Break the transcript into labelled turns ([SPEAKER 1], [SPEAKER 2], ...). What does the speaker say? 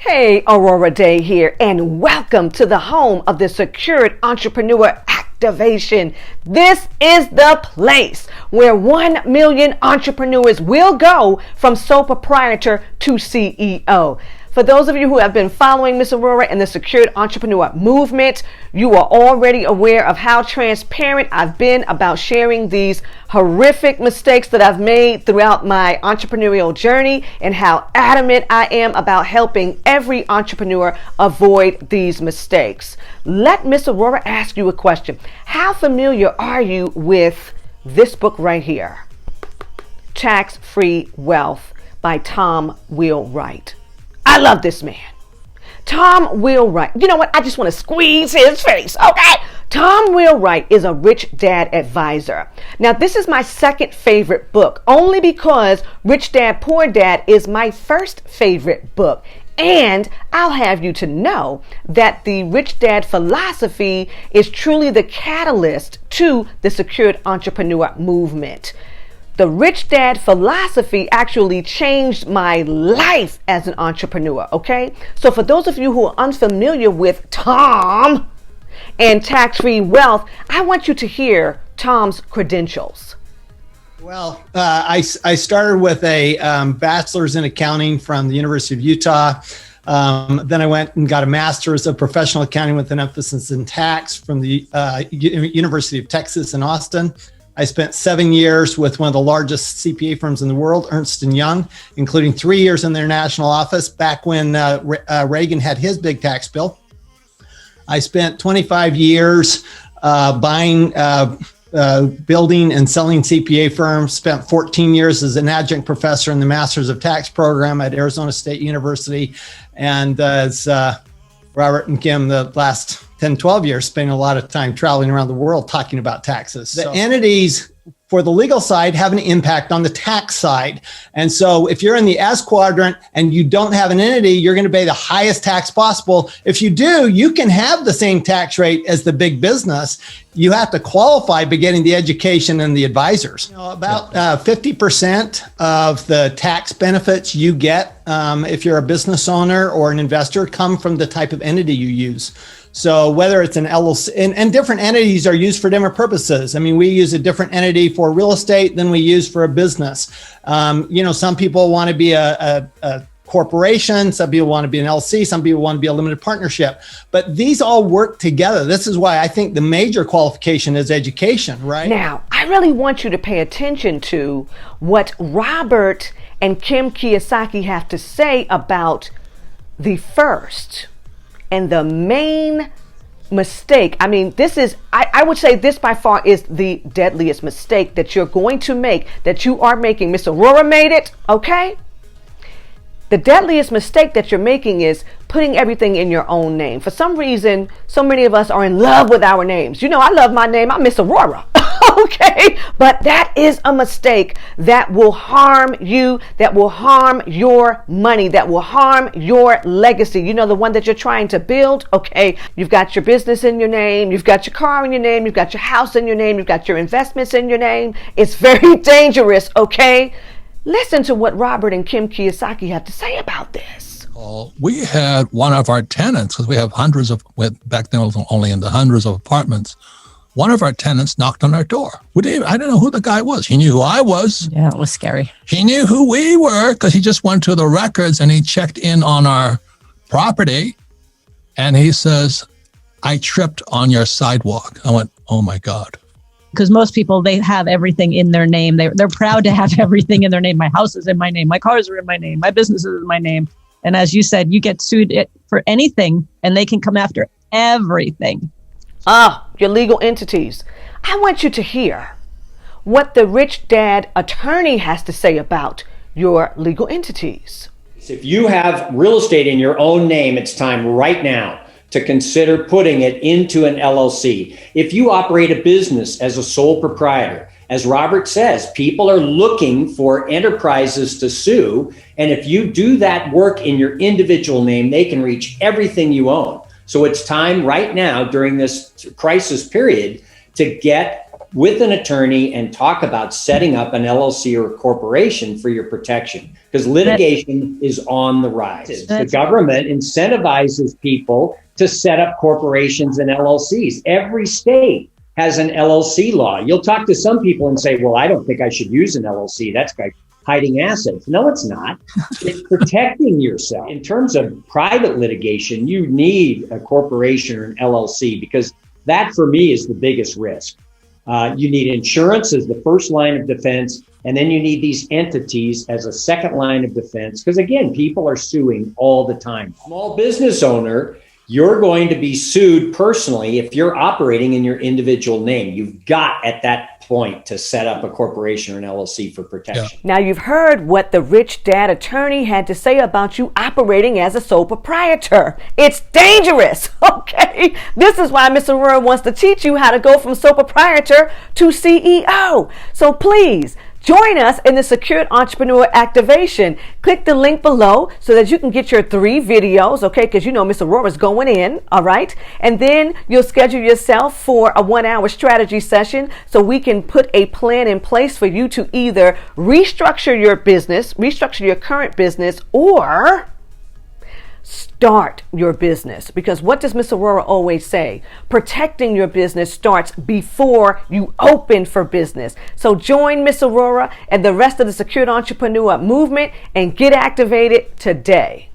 [SPEAKER 1] Hey, Aurorah Dey here, and welcome to the home of the Secured Entrepreneur Activation. This is the place where 1 million entrepreneurs will go from sole proprietor to CEO. For those of you who have been following Miss Aurorah and the Secured Entrepreneur Movement, you are already aware of how transparent I've been about sharing these horrific mistakes that I've made throughout my entrepreneurial journey and how adamant I am about helping every entrepreneur avoid these mistakes. Let Miss Aurorah ask you a question. How familiar are you with this book right here? Tax-Free Wealth by Tom Wheelwright. I love this man. Tom Wheelwright. You know what? I just want to squeeze his face, okay? Tom Wheelwright is a rich dad advisor. Now, this is my second favorite book, only because Rich Dad, Poor Dad is my first favorite book. And I'll have you to know that the Rich Dad philosophy is truly the catalyst to the Secured Entrepreneur Movement. The Rich Dad philosophy actually changed my life as an entrepreneur, okay? So for those of you who are unfamiliar with Tom and tax-free wealth, I want you to hear Tom's credentials.
[SPEAKER 2] Well, I started with a bachelor's in accounting from the University of Utah. Then I went and got a master's of professional accounting with an emphasis in tax from the University of Texas in Austin. I spent 7 years with one of the largest CPA firms in the world, Ernst & Young, including 3 years in their national office back when Reagan had his big tax bill. I spent 25 years buying, building and selling CPA firms, spent 14 years as an adjunct professor in the Masters of Tax program at Arizona State University. And as Robert and Kim, the last 10, 12 years, spending a lot of time traveling around the world talking about taxes. The entities for the legal side have an impact on the tax side. And so if you're in the S quadrant and you don't have an entity, you're going to pay the highest tax possible. If you do, you can have the same tax rate as the big business. You have to qualify by getting the education and the advisors. About 50% of the tax benefits you get if you're a business owner or an investor come from the type of entity you use. So whether it's an LLC, and different entities are used for different purposes. I mean, we use a different entity for real estate than we use for a business. Some people want to be a corporation, some people want to be an LLC, some people want to be a limited partnership, but these all work together. This is why I think the major qualification is education, right?
[SPEAKER 1] Now, I really want you to pay attention to what Robert and Kim Kiyosaki have to say about the first and the main mistake. I mean, this is, I would say this by far is the deadliest mistake that you're going to make, that you are making. Miss Aurorah made it, okay? The deadliest mistake that you're making is putting everything in your own name. For some reason, so many of us are in love with our names. You know, I love my name. I'm Miss Aurorah. Okay, but that is a mistake that will harm you, that will harm your money, that will harm your legacy. You know, the one that you're trying to build. Okay, you've got your business in your name, you've got your car in your name, you've got your house in your name, you've got your investments in your name. It's very dangerous, okay? Listen to what Robert and Kim Kiyosaki have to say about this.
[SPEAKER 3] We had one of our tenants, because we have hundreds of, back then it was only in the hundreds of apartments. One of our tenants knocked on our door. I didn't know who the guy was. He knew who I was.
[SPEAKER 4] Yeah, it was scary.
[SPEAKER 3] He knew who we were because he just went to the records and he checked in on our property. And he says, I tripped on your sidewalk. I went, oh my God.
[SPEAKER 4] Because most people, they have everything in their name. They're proud to have everything in their name. My house is in my name. My cars are in my name. My business is in my name. And as you said, you get sued for anything and they can come after everything.
[SPEAKER 1] Your legal entities. I want you to hear what the Rich Dad attorney has to say about your legal entities.
[SPEAKER 5] If you have real estate in your own name, it's time right now to consider putting it into an LLC. If you operate a business as a sole proprietor, as Robert says, people are looking for enterprises to sue. And if you do that work in your individual name, they can reach everything you own. So it's time right now during this crisis period to get with an attorney and talk about setting up an LLC or a corporation for your protection, because litigation is on the rise. The government incentivizes people to set up corporations and LLCs. Every state has an LLC law. You'll talk to some people and say, well, I don't think I should use an LLC. That's like hiding assets. No, it's not. It's protecting yourself. In terms of private litigation, you need a corporation or an LLC, because that, for me, is the biggest risk. You need insurance as the first line of defense, and then you need these entities as a second line of defense, because, again, people are suing all the time. Small business owner, you're going to be sued personally if you're operating in your individual name. You've got, at that point, to set up a corporation or an LLC for protection.
[SPEAKER 1] Now, you've heard what the rich dad attorney had to say about you operating as a sole proprietor. It's dangerous, okay? This is why Ms. Aurorah wants to teach you how to go from sole proprietor to CEO. So please, join us in the Secured Entrepreneur Activation. Click the link below so that you can get your 3 videos, okay? Because you know Ms. Aurorah's going in, all right? And then you'll schedule yourself for a 1-hour strategy session so we can put a plan in place for you to either restructure your business, restructure your current business, or start your business. Because what does Ms. Aurorah always say? Protecting your business starts before you open for business. So join Ms. Aurorah and the rest of the Secured Entrepreneur movement and get activated today.